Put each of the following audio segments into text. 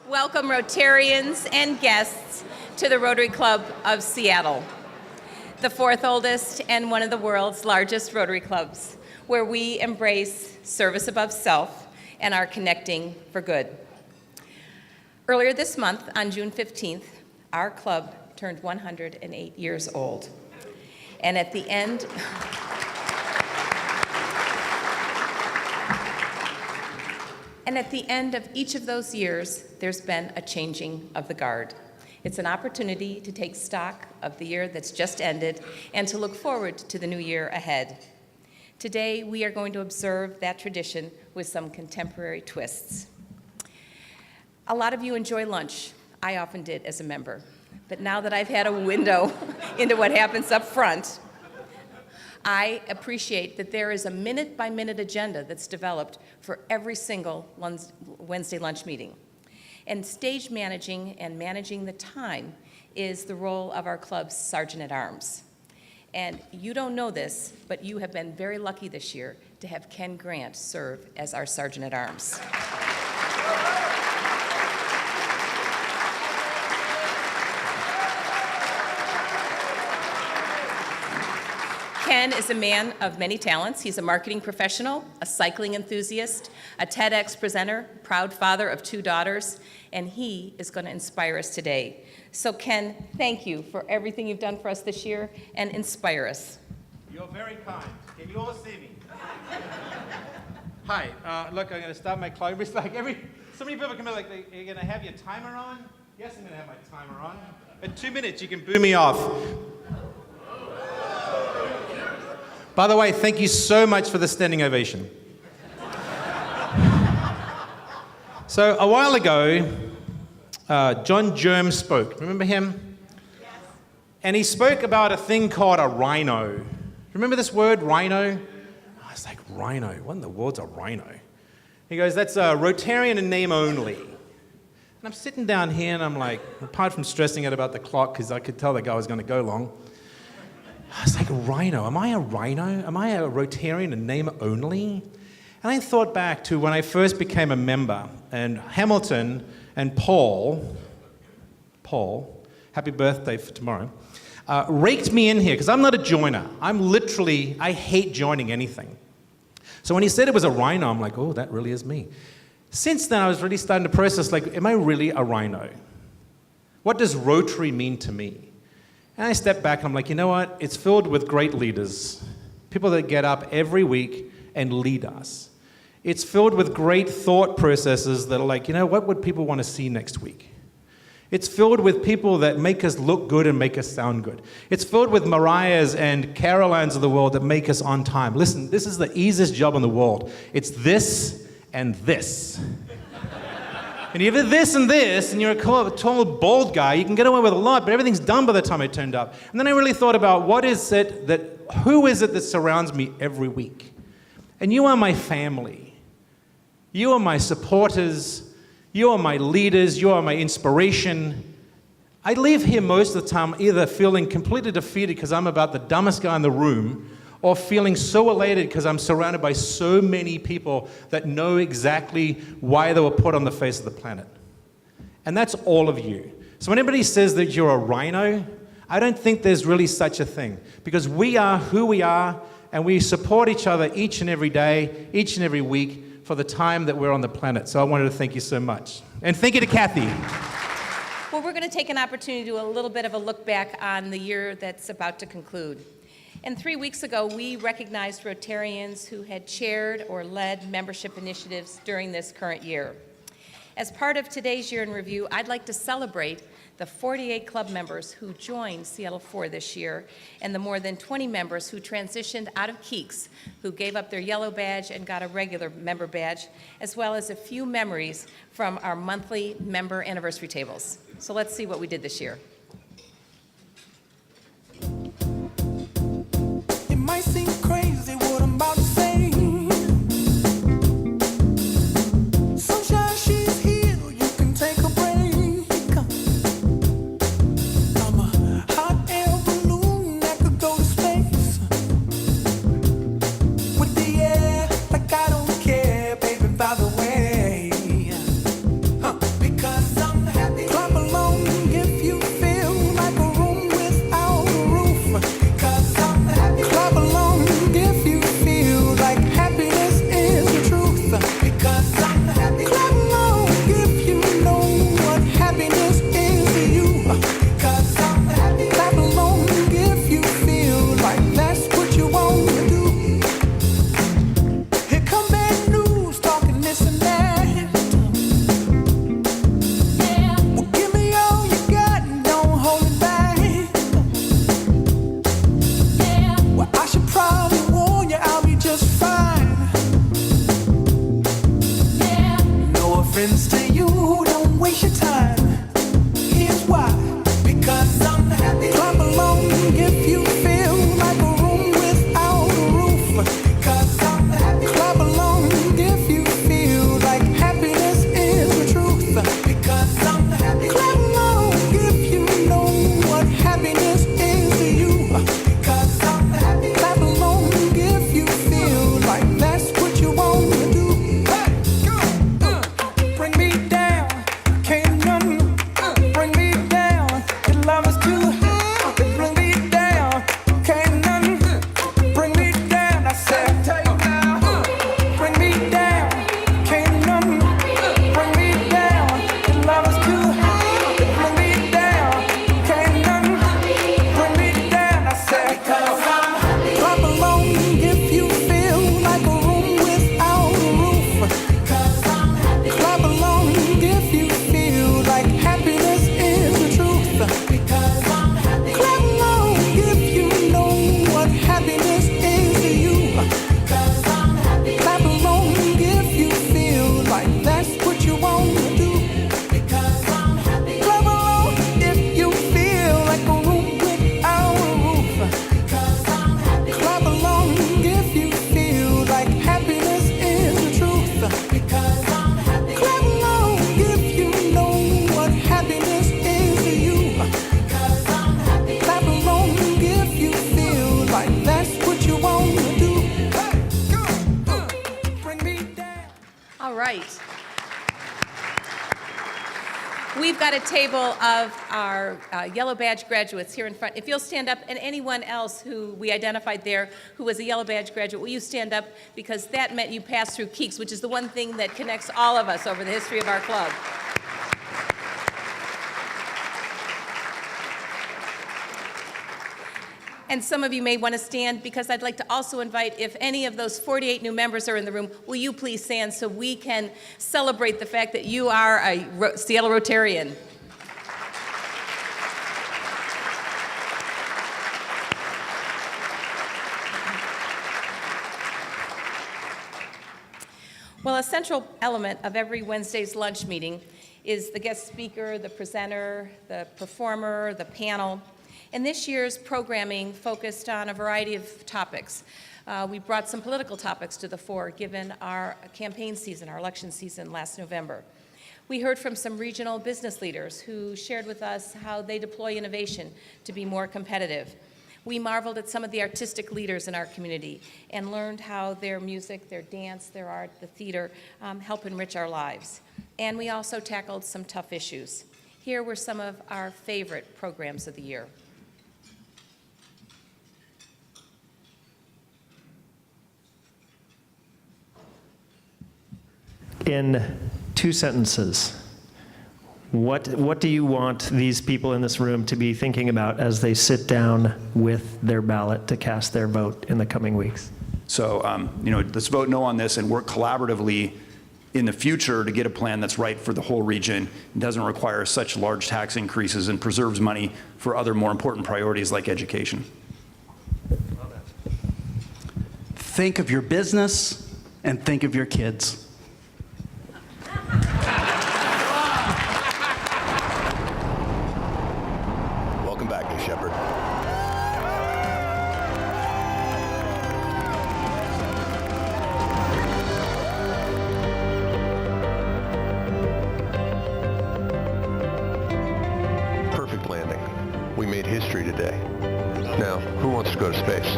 Welcome Rotarians and guests to the Rotary Club of Seattle, the fourth oldest and one of the world's largest Rotary clubs, where we embrace service above self and are connecting for good. Earlier this month, on June 15th, our club turned 108 years old. And at the end, of each of those years, there's been a changing of the guard. It's an opportunity to take stock of the year that's just ended and to look forward to the new year ahead. Today, we are going to observe that tradition with some contemporary twists. A lot of you enjoy lunch. I often did as a member. But now that I've had a window into what happens up front, I appreciate that there is a minute-by-minute agenda that's developed for every single Wednesday lunch meeting. And stage managing and managing the time is the role of our club's Sergeant-at-Arms. And you don't know this, but you have been very lucky this year to have Ken Grant serve as our Sergeant-at-Arms. Ken is a man of many talents. He's a marketing professional, a cycling enthusiast, a TEDx presenter, proud father of 2 daughters, and he is going to inspire us today. So Ken, thank you for everything you've done for us this year, and inspire us. You're very kind. Can you all see me? Hi, look, I'm going to start my clock. It's like so many people come in like, you're going to have your timer on? Yes, I'm going to have my timer on. In 2 minutes, you can boo me off. By the way, thank you so much for the standing ovation. So a while ago, John Germ spoke. Remember him? Yes. And he spoke about a thing called a rhino. Remember this word, rhino? I was like, rhino? What in the world's a rhino? He goes, that's a Rotarian in name only. And I'm sitting down here and I'm like, apart from stressing out about the clock, because I could tell the guy was going to go long, I was like, rhino? Am I a rhino? Am I a Rotarian in name only? And I thought back to when I first became a member, and Hamilton and Paul, happy birthday for tomorrow, raked me in here, because I'm not a joiner. I hate joining anything. So when he said it was a rhino, I'm like, oh, that really is me. Since then, I was really starting to process, like, am I really a rhino? What does Rotary mean to me? And I stepped back and I'm like, you know what? It's filled with great leaders, people that get up every week and lead us. It's filled with great thought processes that are like, you know, what would people want to see next week? It's filled with people that make us look good and make us sound good. It's filled with Mariahs and Carolines of the world that make us on time. Listen, this is the easiest job in the world. It's this and this. And if you're this and this, and you're a tall, bald guy, you can get away with a lot, but everything's done by the time I turned up. And then I really thought about who is it that surrounds me every week? And you are my family. You are my supporters. You are my leaders. You are my inspiration. I leave here most of the time either feeling completely defeated because I'm about the dumbest guy in the room, or feeling so elated because I'm surrounded by so many people that know exactly why they were put on the face of the planet. And that's all of you. So when anybody says that you're a rhino, I don't think there's really such a thing, because we are who we are, and we support each other each and every day, each and every week for the time that we're on the planet. So I wanted to thank you so much. And thank you to Kathy. Well, we're going to take an opportunity to do a little bit of a look back on the year that's about to conclude. And 3 weeks ago, we recognized Rotarians who had chaired or led membership initiatives during this current year. As part of today's Year in Review, I'd like to celebrate the 48 club members who joined Seattle 4 this year, and the more than 20 members who transitioned out of Keeks, who gave up their yellow badge and got a regular member badge, as well as a few memories from our monthly member anniversary tables. So let's see what we did this year. Might seem crazy what I'm about to say. Sunshine, she's here, you can take a break. I'm a hot air balloon that could go to space. With the air, like I don't care, baby, by the way. Because right. We've got a table of our Yellow Badge graduates here in front. If you'll stand up, and anyone else who we identified there who was a Yellow Badge graduate, will you stand up? Because that meant you passed through Keeks, which is the one thing that connects all of us over the history of our club. And some of you may want to stand, because I'd like to also invite, if any of those 48 new members are in the room, will you please stand so we can celebrate the fact that you are a Seattle Rotarian. Well, a central element of every Wednesday's lunch meeting is the guest speaker, the presenter, the performer, the panel. And this year's programming focused on a variety of topics. We brought some political topics to the fore, given our campaign season, our election season last November. We heard from some regional business leaders who shared with us how they deploy innovation to be more competitive. We marveled at some of the artistic leaders in our community and learned how their music, their dance, their art, the theater help enrich our lives. And we also tackled some tough issues. Here were some of our favorite programs of the year. In 2 sentences, what do you want these people in this room to be thinking about as they sit down with their ballot to cast their vote in the coming weeks? So, let's vote no on this and work collaboratively in the future to get a plan that's right for the whole region and doesn't require such large tax increases and preserves money for other more important priorities like education. Think of your business and think of your kids. Welcome back, New Shepard. Perfect landing. We made history today. Now, who wants to go to space?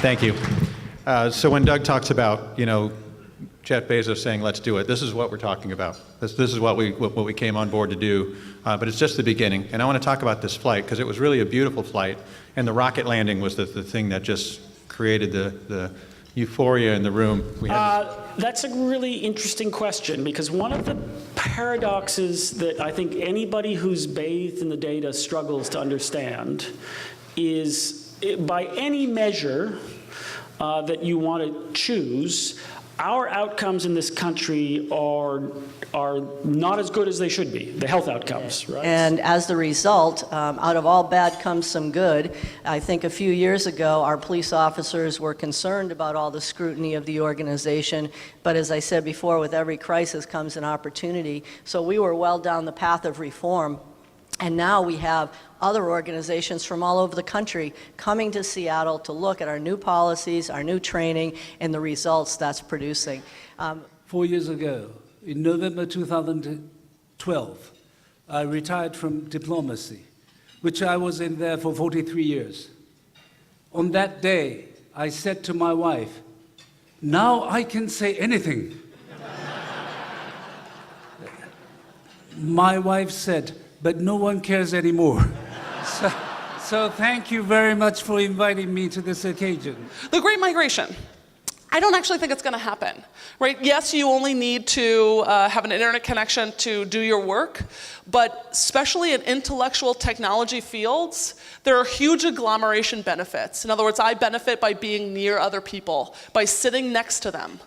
Thank you. So when Doug talks about, Jeff Bezos saying, let's do it, this is what we're talking about. This is what we came on board to do, but it's just the beginning. And I want to talk about this flight, because it was really a beautiful flight, and the rocket landing was the thing that just created the euphoria in the room. That's a really interesting question, because one of the paradoxes that I think anybody who's bathed in the data struggles to understand is, by any measure that you want to choose, our outcomes in this country are not as good as they should be, the health outcomes, right? And as the result, out of all bad comes some good. I think a few years ago, our police officers were concerned about all the scrutiny of the organization, but as I said before, with every crisis comes an opportunity. So we were well down the path of reform. And now we have other organizations from all over the country coming to Seattle to look at our new policies, our new training, and the results that's producing. 4 years ago, in November 2012, I retired from diplomacy, which I was in there for 43 years. On that day, I said to my wife, now I can say anything. My wife said, but no one cares anymore. So thank you very much for inviting me to this occasion. The Great Migration. I don't actually think it's going to happen, right? Yes, you only need to have an internet connection to do your work, but especially in intellectual technology fields, there are huge agglomeration benefits. In other words, I benefit by being near other people, by sitting next to them,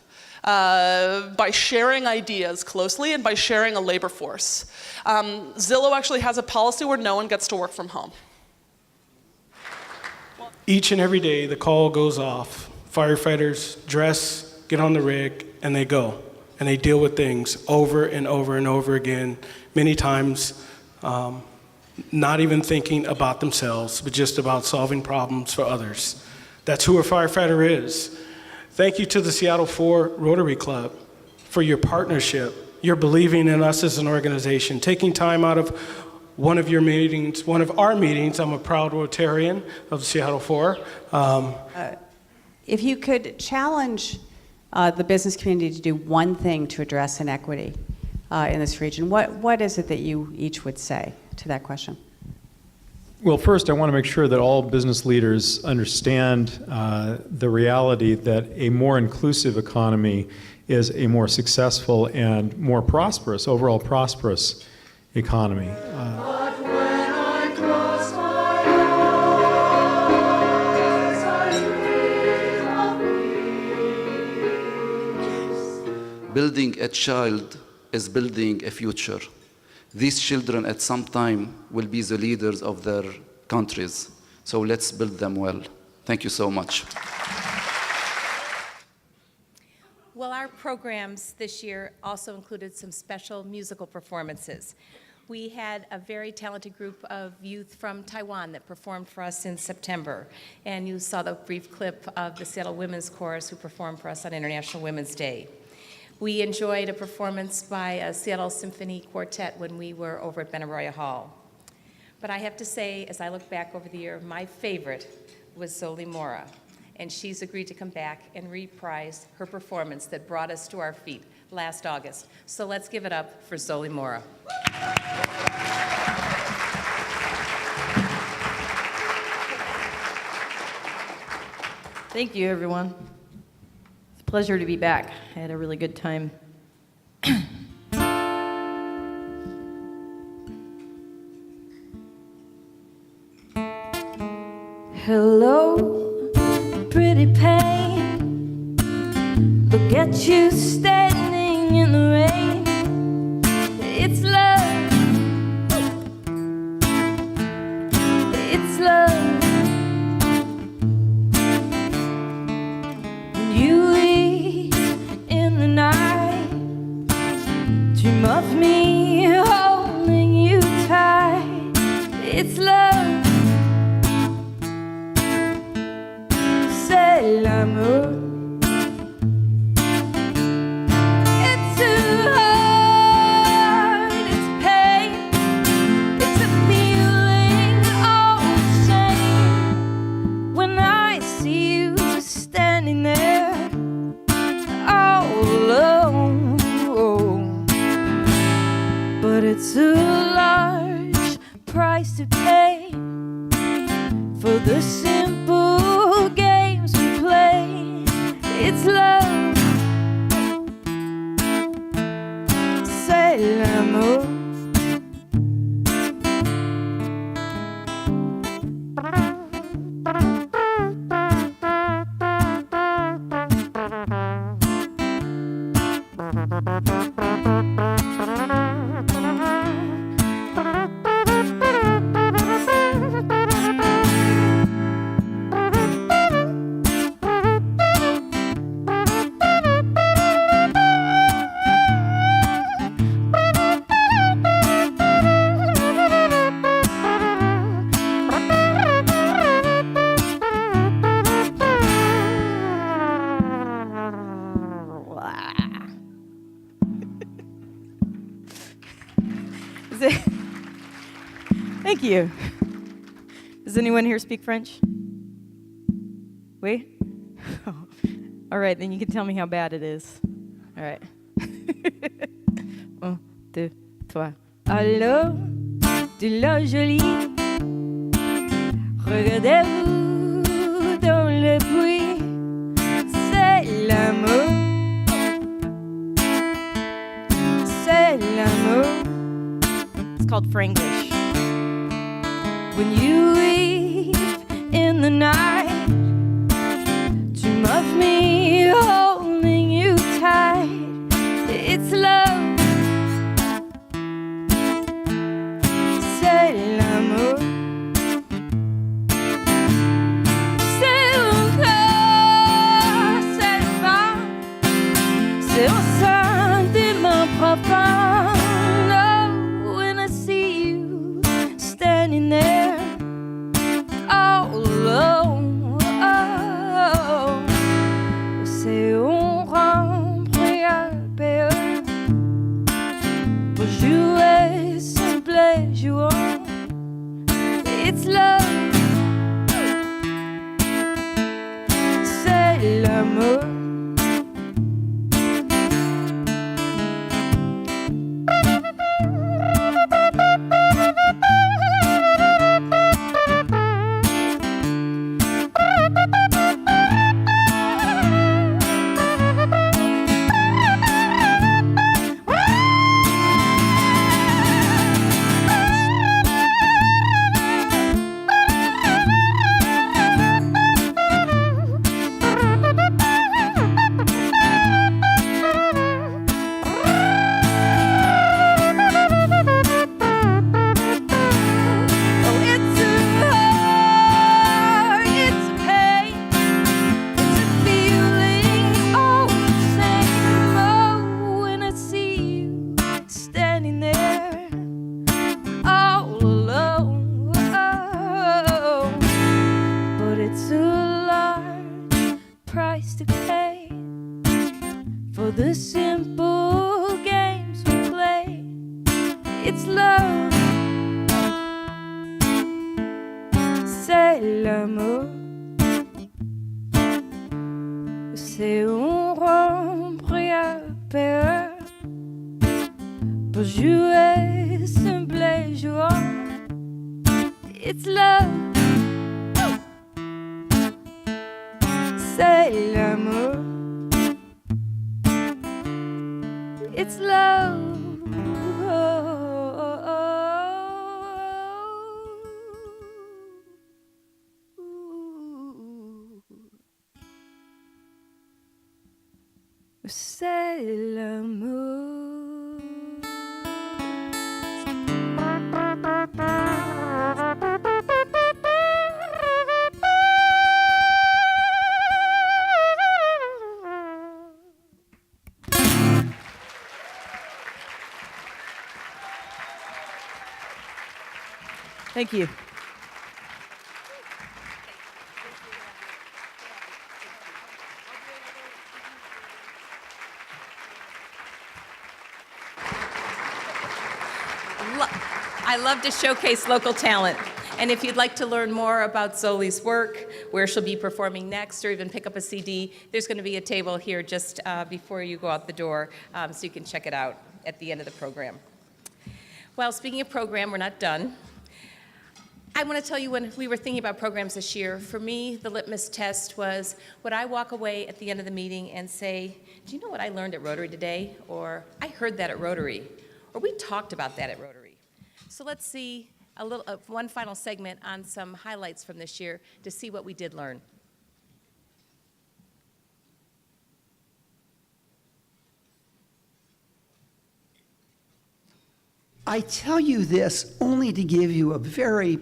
by sharing ideas closely, and by sharing a labor force. Zillow actually has a policy where no one gets to work from home. Each and every day, the call goes off. Firefighters dress, get on the rig, and they go. And they deal with things over and over and over again, many times not even thinking about themselves, but just about solving problems for others. That's who a firefighter is. Thank you to the Seattle 4 Rotary Club for your partnership, your believing in us as an organization, taking time out of one of our meetings. I'm a proud Rotarian of Seattle 4. If you could challenge the business community to do one thing to address inequity in this region, what is it that you each would say to that question? Well, first, I want to make sure that all business leaders understand the reality that a more inclusive economy is a more successful and more prosperous, overall prosperous economy. Building a child is building a future. These children at some time will be the leaders of their countries. So let's build them well. Thank you so much. Well, our programs this year also included some special musical performances. We had a very talented group of youth from Taiwan that performed for us in September. And you saw the brief clip of the Seattle Women's Chorus who performed for us on International Women's Day. We enjoyed a performance by a Seattle Symphony Quartet when we were over at Benaroya Hall. But I have to say, as I look back over the year, my favorite was Zoli Mora. And she's agreed to come back and reprise her performance that brought us to our feet last August. So let's give it up for Zoli Mora. Thank you, everyone. It's a pleasure to be back. I had a really good time. Hello, pretty pain. Look at you standing in the rain. It's love. It's love. When you leave in the night, dream of me holding you tight. It's love. C'est l'amour. It's too hard, it's pain, it's a feeling all the same. When I see you standing there all alone, but it's a large price to pay for the simple games we play. It's love. C'est l'amour. Thank you. Does anyone here speak French? Oui? Oh. All right, then you can tell me how bad it is. All right. 1, 2, 3. Allô, de la jolie. Regardez-vous dans le bruit. C'est l'amour. C'est l'amour. It's called Franglish. When you leave in the night, dream of me holding you tight. It's love. C'est l'amour. C'est mon corps, c'est le vent. C'est au sein de mon profond. Oh, when I see you standing there c'est l'amour. The simple games we play, it's love, c'est l'amour, c'est un rompre à peur pour jouer simple et jouant, it's love, c'est l'amour. It's love. C'est l'amour. Thank you. I love to showcase local talent. And if you'd like to learn more about Zoli's work, where she'll be performing next, or even pick up a CD, there's going to be a table here just before you go out the door, so you can check it out at the end of the program. Well, speaking of program, we're not done. I want to tell you, when we were thinking about programs this year, for me, the litmus test was, would I walk away at the end of the meeting and say, do you know what I learned at Rotary today? Or I heard that at Rotary. Or we talked about that at Rotary. So let's see one final segment on some highlights from this year to see what we did learn. I tell you this only to give you a very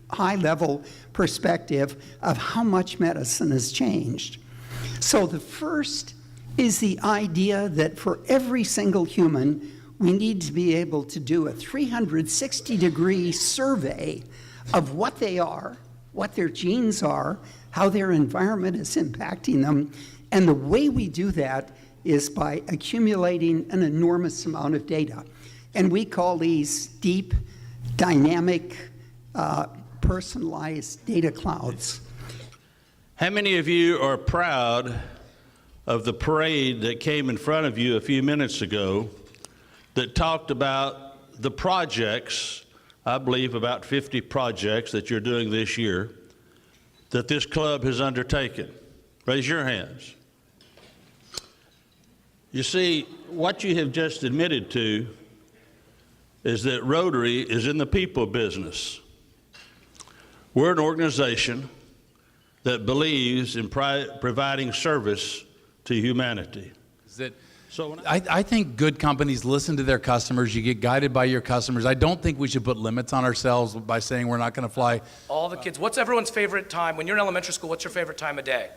high-level perspective of how much medicine has changed. So the first is the idea that for every single human, we need to be able to do a 360-degree survey of what they are, what their genes are, how their environment is impacting them. And the way we do that is by accumulating an enormous amount of data. And we call these deep, dynamic, personalized data clouds. How many of you are proud of the parade that came in front of you a few minutes ago that talked about the projects, I believe about 50 projects that you're doing this year, that this club has undertaken? Raise your hands. You see, what you have just admitted to is that Rotary is in the people business. We're an organization that believes in providing service to humanity. I think good companies listen to their customers. You get guided by your customers. I don't think we should put limits on ourselves by saying we're not going to fly. All the kids, what's everyone's favorite time? When you're in elementary school, what's your favorite time of day?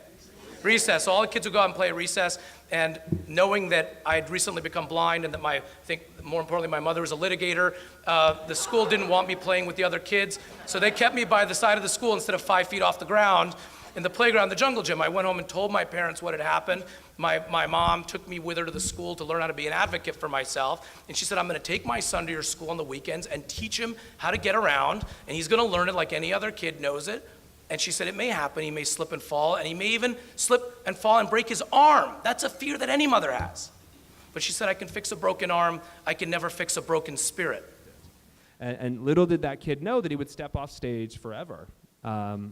Recess. So all the kids would go out and play at recess, and knowing that I'd recently become blind and that I think more importantly, my mother was a litigator, the school didn't want me playing with the other kids, so they kept me by the side of the school instead of 5 feet off the ground in the playground, the jungle gym. I went home and told my parents what had happened. My mom took me with her to the school to learn how to be an advocate for myself, and she said, I'm going to take my son to your school on the weekends and teach him how to get around, and he's going to learn it like any other kid knows it. And she said, it may happen. He may slip and fall, and he may even slip and fall and break his arm. That's a fear that any mother has. But she said, I can fix a broken arm. I can never fix a broken spirit. And little did that kid know that he would step off stage forever.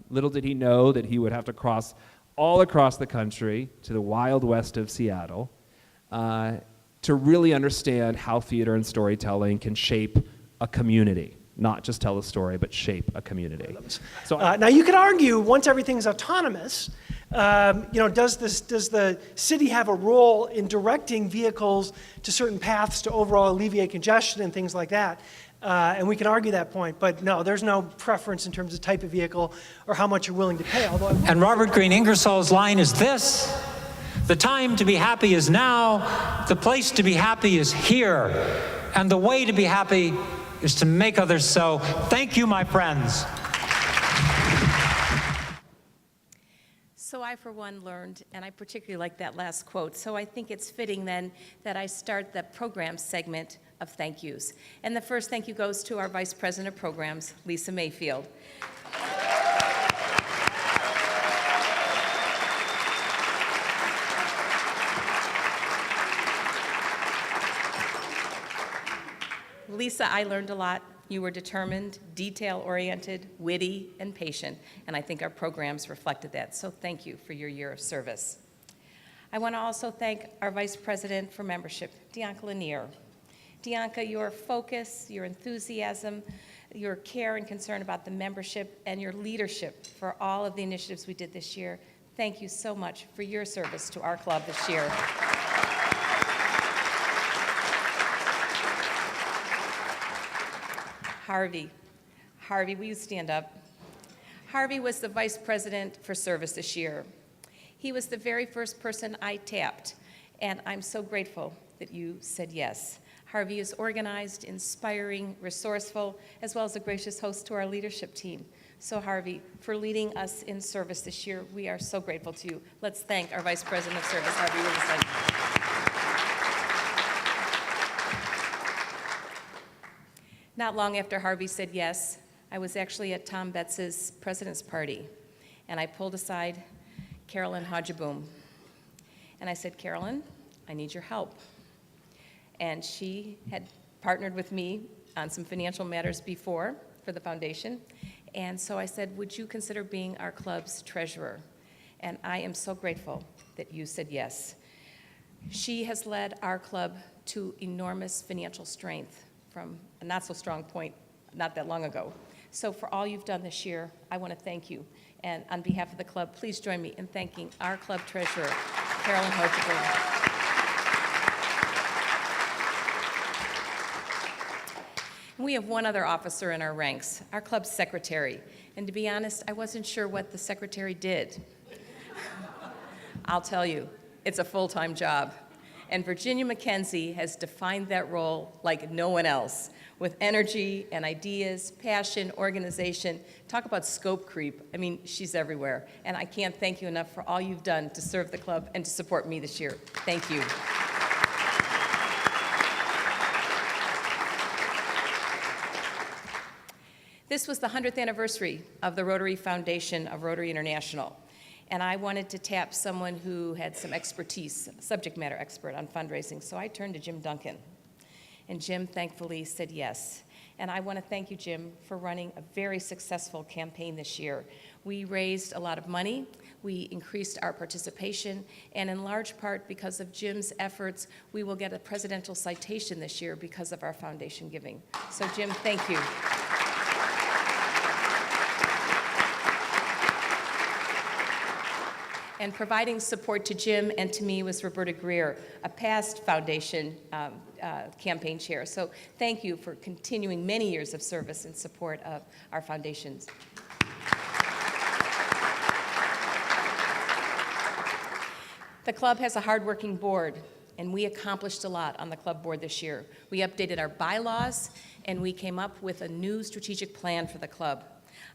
Little did he know that he would have to cross all across the country to the wild west of Seattle to really understand how theater and storytelling can shape a community. Not just tell a story, but shape a community. So now you could argue once everything's autonomous, does the city have a role in directing vehicles to certain paths to overall alleviate congestion and things like that? And we can argue that point, but no, there's no preference in terms of type of vehicle or how much you're willing to pay. And Robert Greene Ingersoll's line is this: the time to be happy is now, the place to be happy is here, and the way to be happy is to make others so. Thank you, my friends. So I, for one, learned, and I particularly like that last quote, so I think it's fitting then that I start the program segment of thank yous. And the first thank you goes to our Vice President of Programs, Lisa Mayfield. Lisa, I learned a lot. You were determined, detail-oriented, witty, and patient, and I think our programs reflected that. So thank you for your year of service. I want to also thank our Vice President for Membership, Dianca Lanier. Dianca, your focus, your enthusiasm, your care and concern about the membership, and your leadership for all of the initiatives we did this year. Thank you so much for your service to our club this year. Harvey, will you stand up? Harvey was the Vice President for Service this year. He was the very first person I tapped, and I'm so grateful that you said yes. Harvey is organized, inspiring, resourceful, as well as a gracious host to our leadership team. So Harvey, for leading us in service this year, we are so grateful to you. Let's thank our Vice President of Service, Harvey Wilson. Not long after Harvey said yes, I was actually at Tom Betts's president's party, and I pulled aside Carolyn Hodgeboom. And I said, Carolyn, I need your help. And she had partnered with me on some financial matters before for the foundation. And so I said, would you consider being our club's treasurer? And I am so grateful that you said yes. She has led our club to enormous financial strength from a not-so-strong point not that long ago. So for all you've done this year, I want to thank you. And on behalf of the club, please join me in thanking our club treasurer, Carolyn Hodgeboom. We have one other officer in our ranks, our club secretary. And to be honest, I wasn't sure what the secretary did. I'll tell you, it's a full-time job. And Virginia McKenzie has defined that role like no one else, with energy and ideas, passion, organization. Talk about scope creep. I mean, she's everywhere. And I can't thank you enough for all you've done to serve the club and to support me this year. Thank you. This was the 100th anniversary of the Rotary Foundation of Rotary International. And I wanted to tap someone who had some expertise, subject matter expert on fundraising. So I turned to Jim Duncan. And Jim thankfully said yes. And I want to thank you, Jim, for running a very successful campaign this year. We raised a lot of money. We increased our participation. And in large part because of Jim's efforts, we will get a presidential citation this year because of our foundation giving. So Jim, thank you. And providing support to Jim and to me was Roberta Greer, a past foundation campaign chair. So thank you for continuing many years of service and support of our foundations. The club has a hardworking board, and we accomplished a lot on the club board this year. We updated our bylaws, and we came up with a new strategic plan for the club.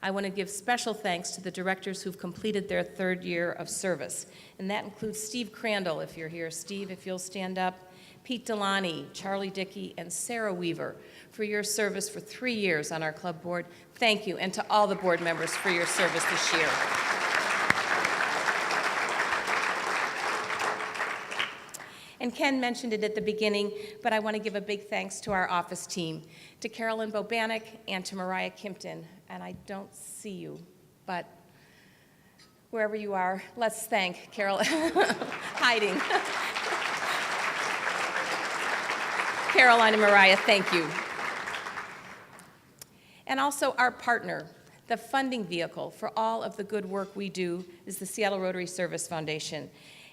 I want to give special thanks to the directors who've completed their third year of service. And that includes Steve Crandall, if you're here. Steve, if you'll stand up. Pete Delaney, Charlie Dickey, and Sarah Weaver for your service for 3 years on our club board. Thank you, and to all the board members for your service this year. And Ken mentioned it at the beginning, but I want to give a big thanks to our office team, to Carolyn Bobanek and to Mariah Kimpton. And I don't see you, but wherever you are, let's thank Carolyn, hiding. Caroline and Mariah, thank you. And also our partner, the funding vehicle for all of the good work we do is the Seattle Rotary Service Foundation.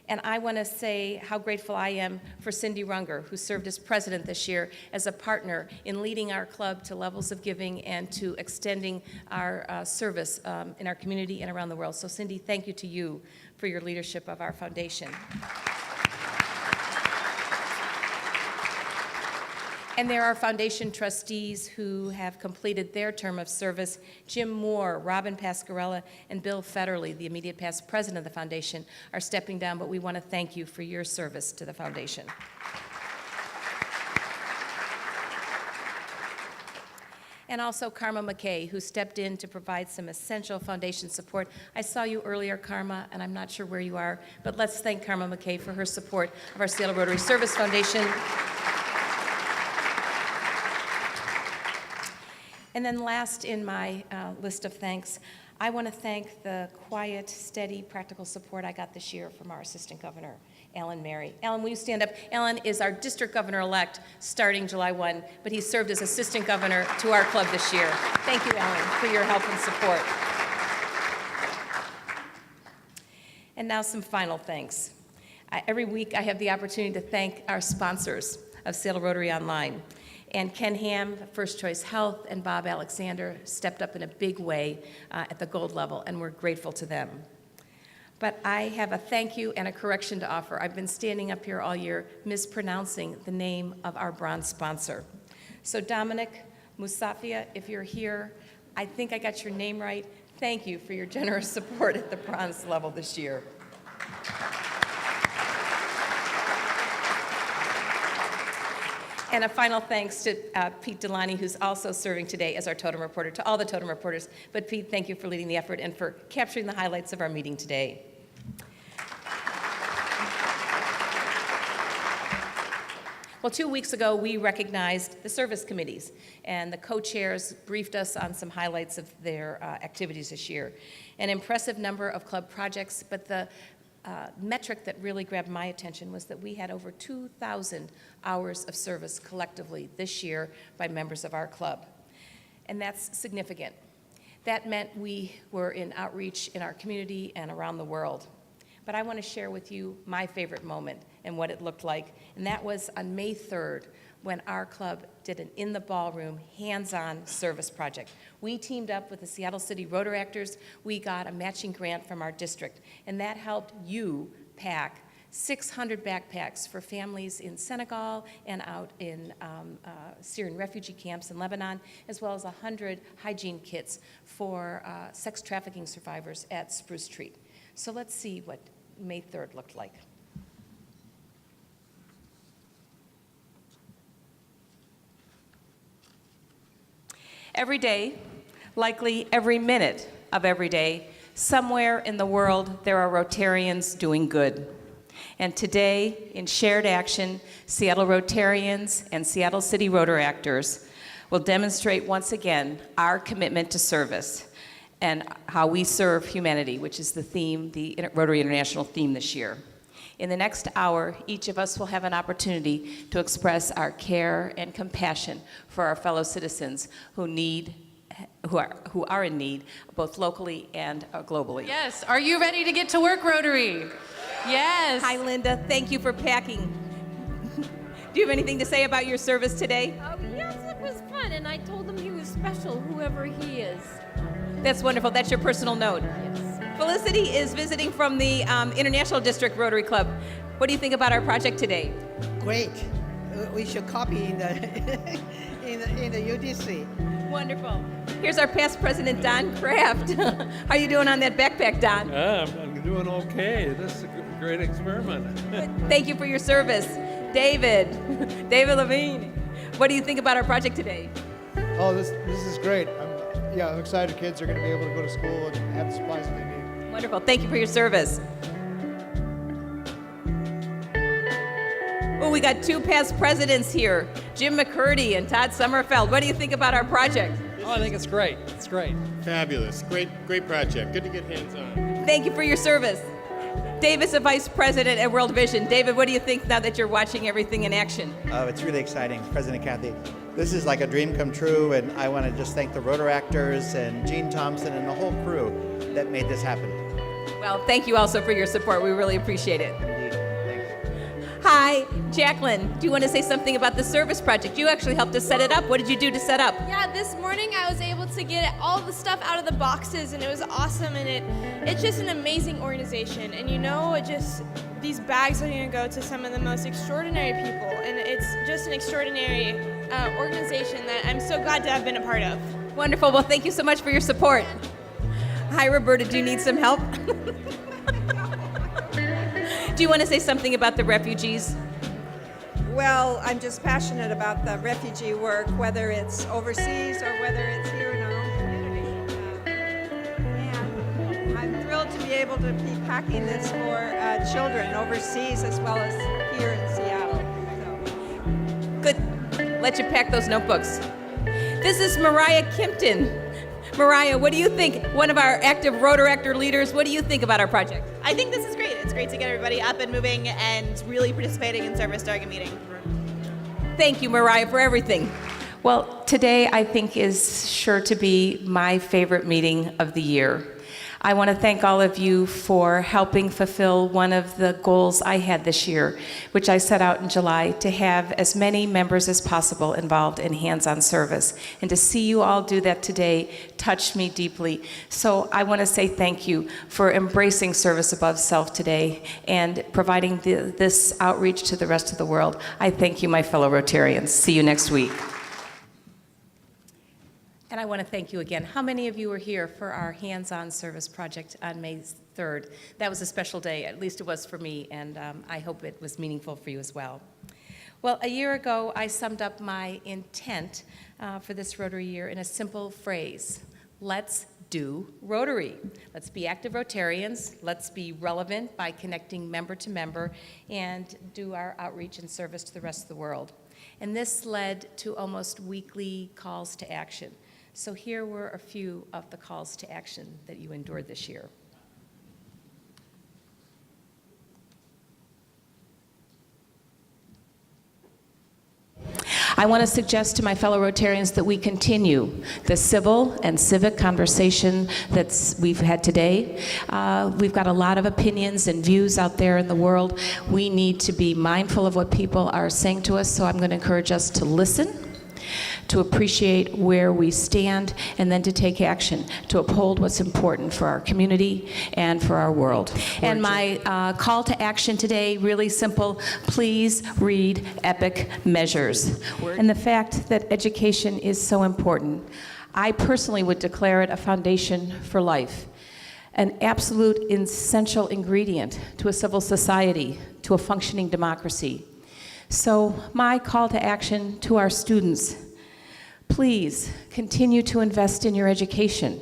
And I want to say how grateful I am for Cindy Runger, who served as president this year, as a partner in leading our club to levels of giving and to extending our service in our community and around the world. So Cindy, thank you to you for your leadership of our foundation. And there are foundation trustees who have completed their term of service. Jim Moore, Robin Pascarella, and Bill Federley, the immediate past president of the foundation, are stepping down, but we want to thank you for your service to the foundation. And also Karma McKay, who stepped in to provide some essential foundation support. I saw you earlier, Karma, and I'm not sure where you are, but let's thank Karma McKay for her support of our Seattle Rotary Service Foundation. And then last in my list of thanks, I want to thank the quiet, steady, practical support I got this year from our Assistant Governor, Alan Mary. Alan, will you stand up? Alan is our District Governor-elect starting July 1, but he served as Assistant Governor to our club this year. Thank you, Alan, for your help and support. And now some final thanks. Every week I have the opportunity to thank our sponsors of Seattle Rotary Online. And Ken Ham, First Choice Health, and Bob Alexander stepped up in a big way at the gold level, and we're grateful to them. But I have a thank you and a correction to offer. I've been standing up here all year mispronouncing the name of our bronze sponsor. So Dominic Musafia, if you're here, I think I got your name right. Thank you for your generous support at the bronze level this year. And a final thanks to Pete Delaney, who's also serving today as our totem reporter, to all the totem reporters. But Pete, thank you for leading the effort and for capturing the highlights of our meeting today. Well, 2 weeks ago, we recognized the service committees, and the co-chairs briefed us on some highlights of their activities this year. An impressive number of club projects, but the metric that really grabbed my attention was that we had over 2,000 hours of service collectively this year by members of our club. And that's significant. That meant we were in outreach in our community and around the world. But I want to share with you my favorite moment and what it looked like. And that was on May 3rd, when our club did an in the ballroom, hands-on service project. We teamed up with the Seattle City Rotaractors. We got a matching grant from our district, and that helped you pack 600 backpacks for families in Senegal and out in Syrian refugee camps in Lebanon, as well as 100 hygiene kits for sex trafficking survivors at Spruce Street. So let's see what May 3rd looked like. Every day, likely every minute of every day, somewhere in the world there are Rotarians doing good. And today, in shared action, Seattle Rotarians and Seattle City Rotaractors will demonstrate once again our commitment to service and how we serve humanity, which is the theme, the Rotary International theme this year. In the next hour, each of us will have an opportunity to express our care and compassion for our fellow citizens who are in need, both locally and globally. Yes. Are you ready to get to work, Rotary? Yes. Hi, Linda. Thank you for packing. Do you have anything to say about your service today? Yes, it was fun, and I told him he was special, whoever he is. That's wonderful. That's your personal note. Yes. Felicity is visiting from the International District Rotary Club. What do you think about our project today? Great. We should copy in the in the UDC. Wonderful. Here's our past president, Don Kraft. How are you doing on that backpack, Don? I'm doing okay. This is great experiment. Thank you for your service. David Levine, what do you think about our project today? Oh, this is great. I'm excited kids are going to be able to go to school and have the supplies that they need. Wonderful. Thank you for your service. Oh, we got two past presidents here, Jim McCurdy and Todd Sommerfeld. What do you think about our project? Oh, I think it's great. It's great. Fabulous. Great project. Good to get hands-on. Thank you for your service. Davis, a vice president at World Vision. David, what do you think now that you're watching everything in action? Oh, it's really exciting, President Kathy. This is like a dream come true, and I want to just thank the Rotaractors and Gene Thompson and the whole crew that made this happen. Well, thank you also for your support. We really appreciate it. Indeed. Thanks. Hi, Jacqueline. Do you want to say something about the service project? You actually helped us set it up. What did you do to set up? Yeah, this morning I was able to get all the stuff out of the boxes, and it was awesome, and it's just an amazing organization. And these bags are going to go to some of the most extraordinary people, and it's just an extraordinary organization that I'm so glad to have been a part of. Wonderful. Well, thank you so much for your support. Hi, Roberta. Do you need some help? Do you want to say something about the refugees? Well, I'm just passionate about the refugee work, whether it's overseas or whether it's here in our own community. And I'm thrilled to be able to be packing this for children overseas as well as here in Seattle. Good. Let you pack those notebooks. This is Mariah Kimpton. Mariah, what do you think? One of our active Rotaractor leaders, what do you think about our project? I think this is great. It's great to get everybody up and moving and really participating in service during a meeting. Thank you, Mariah, for everything. Well, today I think is sure to be my favorite meeting of the year. I want to thank all of you for helping fulfill one of the goals I had this year, which I set out in July, to have as many members as possible involved in hands-on service. And to see you all do that today touched me deeply. So I want to say thank you for embracing service above self today and providing this outreach to the rest of the world. I thank you, my fellow Rotarians. See you next week. And I want to thank you again. How many of you were here for our hands-on service project on May 3rd? That was a special day, at least it was for me, and I hope it was meaningful for you as well. Well, a year ago, I summed up my intent for this Rotary year in a simple phrase: let's do Rotary. Let's be active Rotarians. Let's be relevant by connecting member to member and do our outreach and service to the rest of the world. And this led to almost weekly calls to action. So here were a few of the calls to action that you endured this year. I want to suggest to my fellow Rotarians that we continue the civil and civic conversation that we've had today. We've got a lot of opinions and views out there in the world. We need to be mindful of what people are saying to us, so I'm going to encourage us to listen, to appreciate where we stand, and then to take action to uphold what's important for our community and for our world. And my call to action today, really simple: please read Epic Measures. And the fact that education is so important, I personally would declare it a foundation for life, an absolute essential ingredient to a civil society, to a functioning democracy. So my call to action to our students: please continue to invest in your education.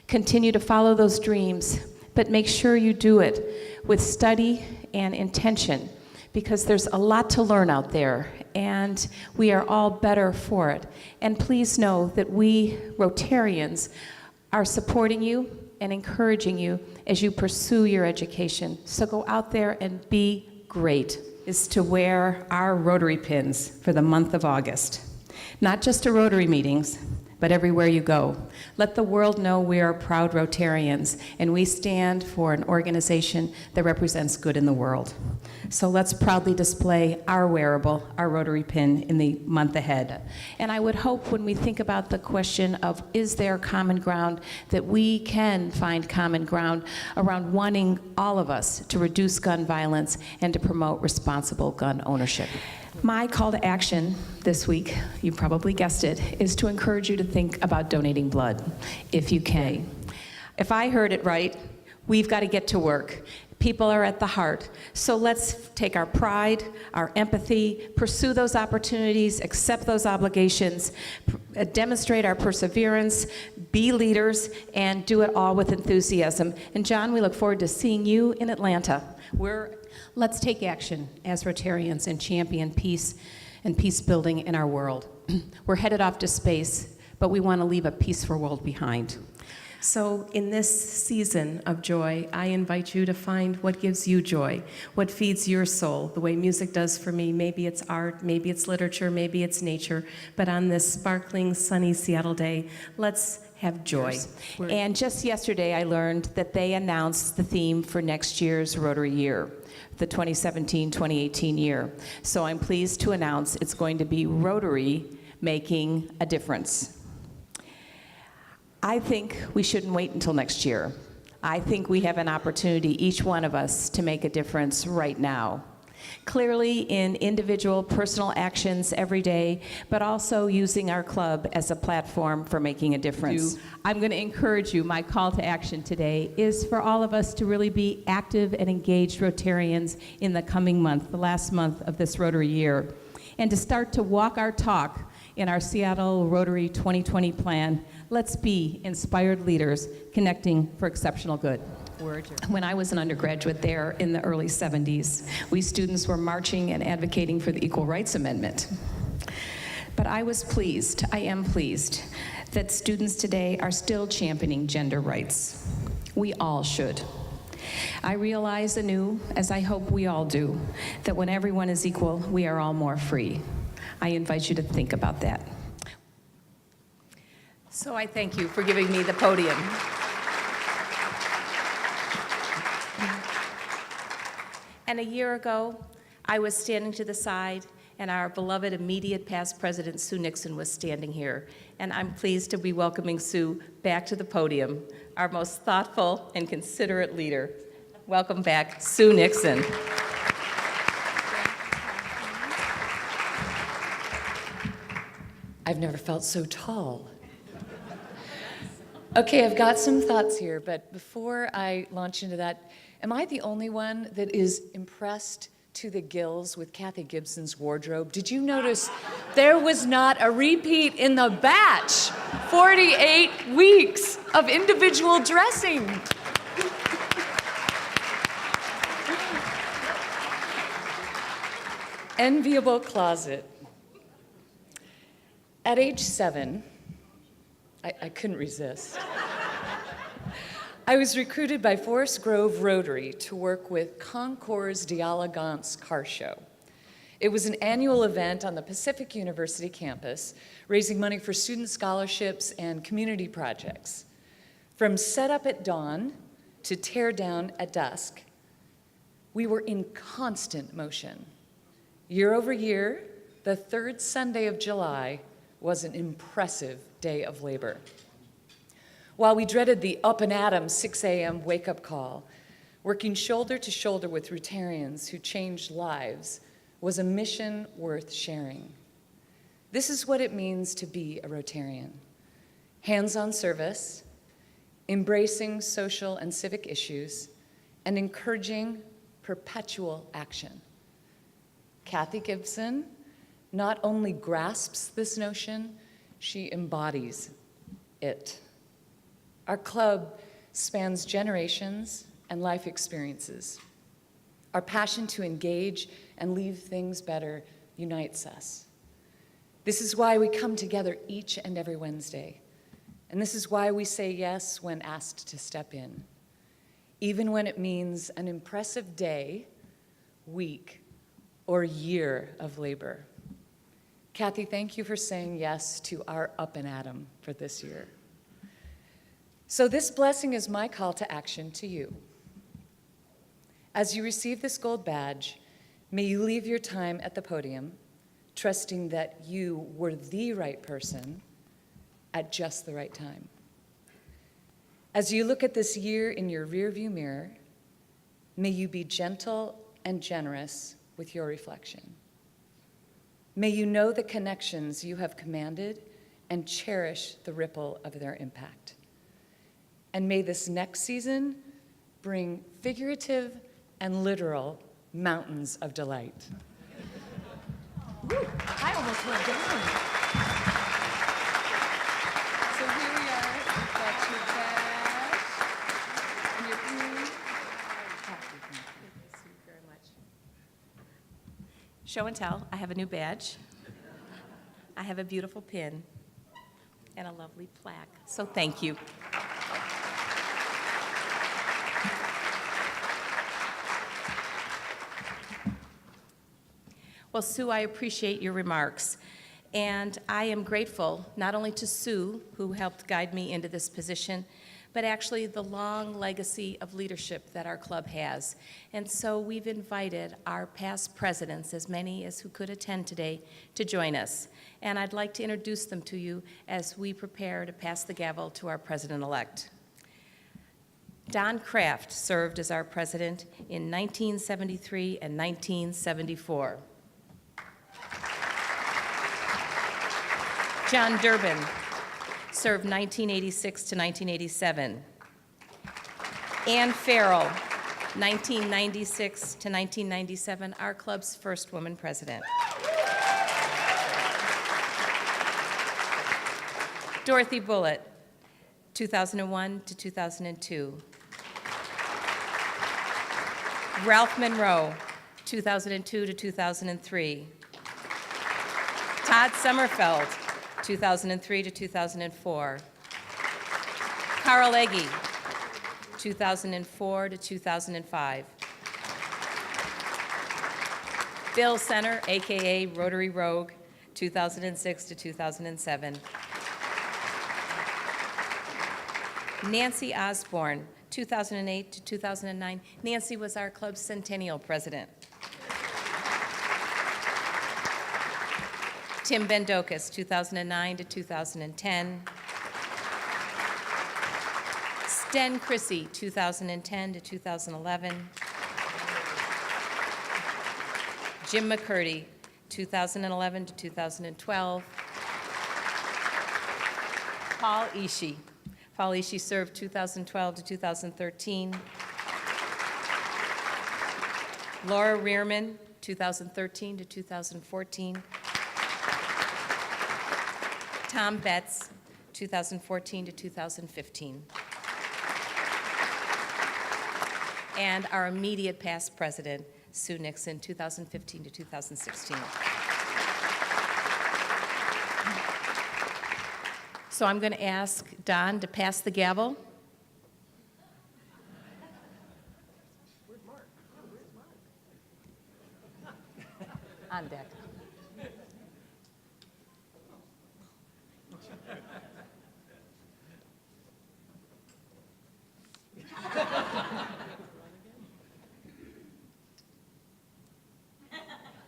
Continue to follow those dreams, but make sure you do it with study and intention, because there's a lot to learn out there, and we are all better for it. And please know that we Rotarians are supporting you and encouraging you as you pursue your education. So go out there and be great. Is to wear our Rotary pins for the month of August. Not just to Rotary meetings, but everywhere you go. Let the world know we are proud Rotarians, and we stand for an organization that represents good in the world. So let's proudly display our wearable, our Rotary pin, in the month ahead. And I would hope, when we think about the question of is there common ground, that we can find common ground around wanting all of us to reduce gun violence and to promote responsible gun ownership. My call to action this week, you probably guessed it, is to encourage you to think about donating blood, if you can. If I heard it right, we've got to get to work. People are at the heart. So let's take our pride, our empathy, pursue those opportunities, accept those obligations, demonstrate our perseverance, be leaders, and do it all with enthusiasm. And John, we look forward to seeing you in Atlanta. Let's take action as Rotarians and champion peace and peace building in our world. We're headed off to space, but we want to leave a peaceful world behind. So in this season of joy, I invite you to find what gives you joy, what feeds your soul, the way music does for me. Maybe it's art, maybe it's literature, maybe it's nature. But on this sparkling, sunny Seattle day, let's have joy. And just yesterday, I learned that they announced the theme for next year's Rotary Year, the 2017-2018 year. So I'm pleased to announce it's going to be Rotary Making a Difference. I think we shouldn't wait until next year. I think we have an opportunity, each one of us, to make a difference right now. Clearly in individual personal actions every day, but also using our club as a platform for making a difference. I'm going to encourage you. My call to action today is for all of us to really be active and engaged Rotarians in the coming month, the last month of this Rotary year, and to start to walk our talk in our Seattle Rotary 2020 plan. Let's be inspired leaders connecting for exceptional good. When I was an undergraduate there in the early 70s, we students were marching and advocating for the Equal Rights Amendment. But I was pleased, I am pleased, that students today are still championing gender rights. We all should. I realize anew, as I hope we all do, that when everyone is equal, we are all more free. I invite you to think about that. So I thank you for giving me the podium. And a year ago, I was standing to the side, and our beloved immediate past president, Sue Nixon, was standing here. And I'm pleased to be welcoming Sue back to the podium, our most thoughtful and considerate leader. Welcome back, Sue Nixon. I've never felt so tall. Okay, I've got some thoughts here, but before I launch into that, am I the only one that is impressed to the gills with Kathy Gibson's wardrobe? Did you notice there was not a repeat in the batch? 48 weeks of individual dressing. Enviable closet. At age 7, I couldn't resist. I was recruited by Forest Grove Rotary to work with Concours d'Elegance car show. It was an annual event on the Pacific University campus, raising money for student scholarships and community projects. From setup at dawn to tear down at dusk, we were in constant motion. Year over year, the third Sunday of July was an impressive day of labor. While we dreaded the up and at 'em 6 a.m. wake-up call, working shoulder to shoulder with Rotarians who changed lives was a mission worth sharing. This is what it means to be a Rotarian. Hands-on service, embracing social and civic issues, and encouraging perpetual action. Kathy Gibson not only grasps this notion, she embodies it. Our club spans generations and life experiences. Our passion to engage and leave things better unites us. This is why we come together each and every Wednesday. And this is why we say yes when asked to step in, even when it means an impressive day, week, or year of labor. Kathy, thank you for saying yes to our up and at 'em for this year. So this blessing is my call to action to you. As you receive this gold badge, may you leave your time at the podium trusting that you were the right person at just the right time. As you look at this year in your rearview mirror, may you be gentle and generous with your reflection. May you know the connections you have commanded and cherish the ripple of their impact. And may this next season bring figurative and literal mountains of delight. I almost went down. So here we are. You've got your badge and your pin. Thank you very much. Show and tell, I have a new badge. I have a beautiful pin and a lovely plaque. So thank you. Well, Sue, I appreciate your remarks. And I am grateful not only to Sue, who helped guide me into this position, but actually the long legacy of leadership that our club has. And so we've invited our past presidents, as many as who could attend today, to join us. And I'd like to introduce them to you as we prepare to pass the gavel to our president-elect. Don Kraft served as our president in 1973 and 1974. John Durbin served 1986 to 1987. Ann Farrell, 1996 to 1997, our club's first woman president. Dorothy Bullitt, 2001 to 2002. Ralph Monroe, 2002 to 2003. Todd Sommerfeld, 2003 to 2004. Carl Egge, 2004 to 2005. Bill Center, AKA Rotary Rogue, 2006 to 2007. Nancy Osborne, 2008 to 2009. Nancy was our club's centennial president. Tim Bendokis, 2009 to 2010. Sten Chrissy, 2010 to 2011. Jim McCurdy, 2011 to 2012. Paul Ishii. Paul Ishii served 2012 to 2013. Laura Rearman, 2013 to 2014. Tom Betts, 2014 to 2015. And our immediate past president, Sue Nixon, 2015 to 2016. So I'm going to ask Don to pass the gavel. On deck.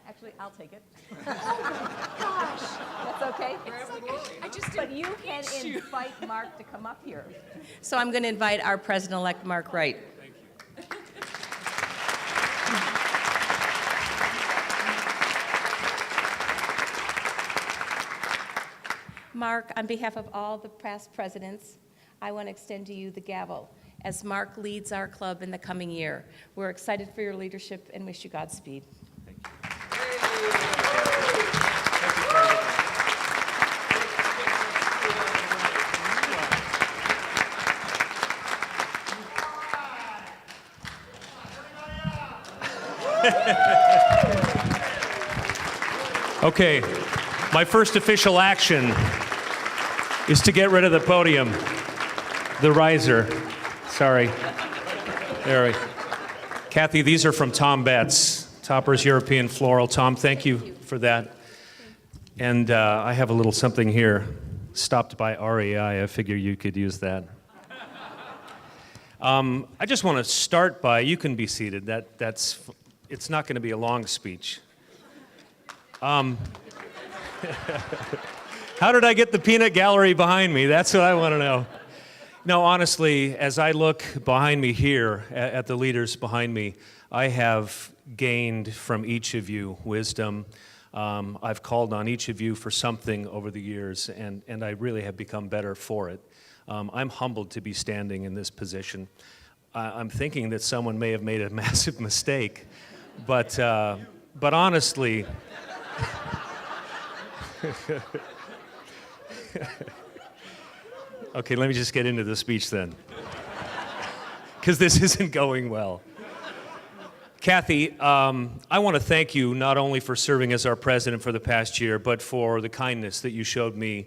Actually, I'll take it. Oh my gosh. That's okay? But you can invite Mark to come up here. So I'm going to invite our President-elect, Mark Wright. Thank you. Mark, on behalf of all the past presidents, I want to extend to you the gavel as Mark leads our club in the coming year. We're excited for your leadership and wish you Godspeed. Okay, my first official action is to get rid of the podium, the riser. Sorry. There we go. Kathy, these are from Tom Betts, Topper's European Floral. Tom, thank you for that. And I have a little something here, stopped by REI. I figure you could use that. I just want to start by, you can be seated. It's not going to be a long speech. How did I get the peanut gallery behind me? That's what I want to know. No, honestly, as I look behind me here at the leaders behind me, I have gained from each of you wisdom. I've called on each of you for something over the years, and I really have become better for it. I'm humbled to be standing in this position. I'm thinking that someone may have made a massive mistake, but honestly, okay, let me just get into the speech then, because this isn't going well. Kathy, I want to thank you not only for serving as our president for the past year, but for the kindness that you showed me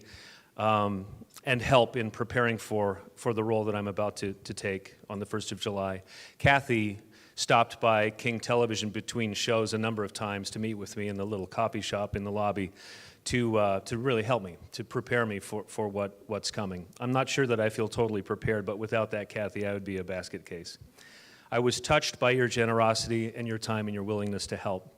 and help in preparing for the role that I'm about to take on the 1st of July. Kathy stopped by King Television between shows a number of times to meet with me in the little coffee shop in the lobby to really help me, to prepare me for what's coming. I'm not sure that I feel totally prepared, but without that, Kathy, I would be a basket case. I was touched by your generosity and your time and your willingness to help.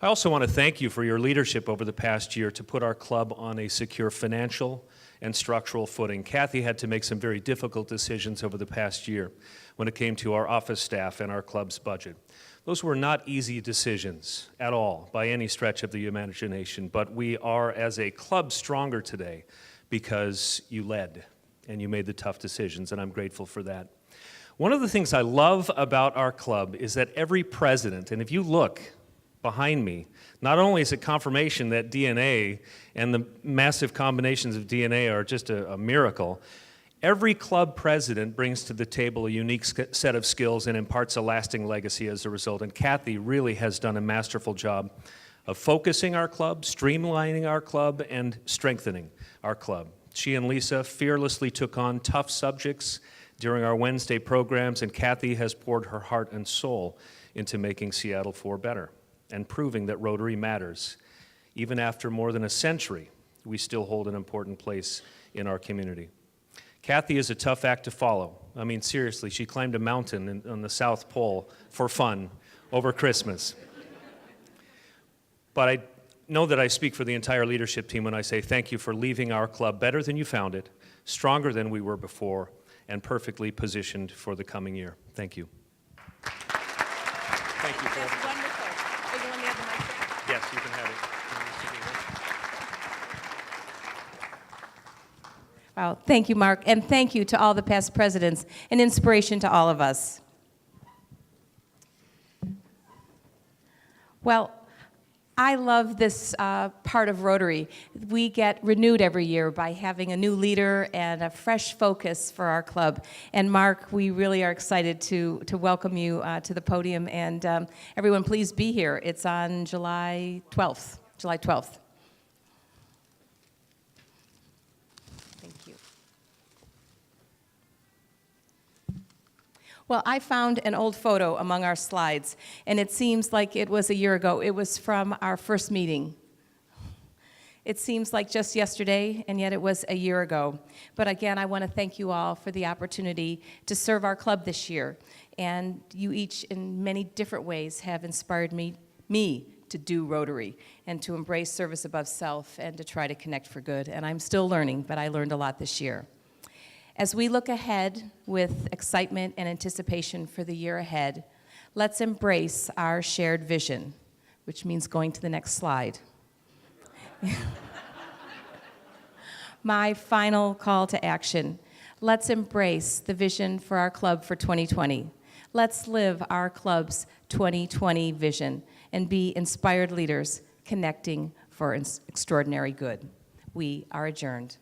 I also want to thank you for your leadership over the past year to put our club on a secure financial and structural footing. Kathy had to make some very difficult decisions over the past year when it came to our office staff and our club's budget. Those were not easy decisions at all, by any stretch of the imagination, but we are, as a club, stronger today because you led and you made the tough decisions, and I'm grateful for that. One of the things I love about our club is that every president, and if you look behind me, not only is it confirmation that DNA and the massive combinations of DNA are just a miracle, every club president brings to the table a unique set of skills and imparts a lasting legacy as a result. And Kathy really has done a masterful job of focusing our club, streamlining our club, and strengthening our club. She and Lisa fearlessly took on tough subjects during our Wednesday programs, and Kathy has poured her heart and soul into making Seattle 4 better and proving that Rotary matters. Even after more than a century, we still hold an important place in our community. Kathy is a tough act to follow. I mean, seriously, she climbed a mountain on the South Pole for fun over Christmas. But I know that I speak for the entire leadership team when I say thank you for leaving our club better than you found it, stronger than we were before, and perfectly positioned for the coming year. Thank you. Thank you for That's wonderful. Is the one you have the mic there? Yes, you can have it. Wow, thank you, Mark, and thank you to all the past presidents, an inspiration to all of us. Well, I love this part of Rotary. We get renewed every year by having a new leader and a fresh focus for our club. And Mark, we really are excited to welcome you to the podium. And everyone, please be here. It's on July 12th. July 12th. Thank you. Well, I found an old photo among our slides, and it seems like it was a year ago. It was from our first meeting. It seems like just yesterday, and yet it was a year ago. But again, I want to thank you all for the opportunity to serve our club this year. And you each, in many different ways, have inspired me to do Rotary and to embrace service above self and to try to connect for good. And I'm still learning, but I learned a lot this year. As we look ahead with excitement and anticipation for the year ahead, let's embrace our shared vision, which means going to the next slide. My final call to action. Let's embrace the vision for our club for 2020. Let's live our club's 2020 vision and be inspired leaders connecting for extraordinary good. We are adjourned.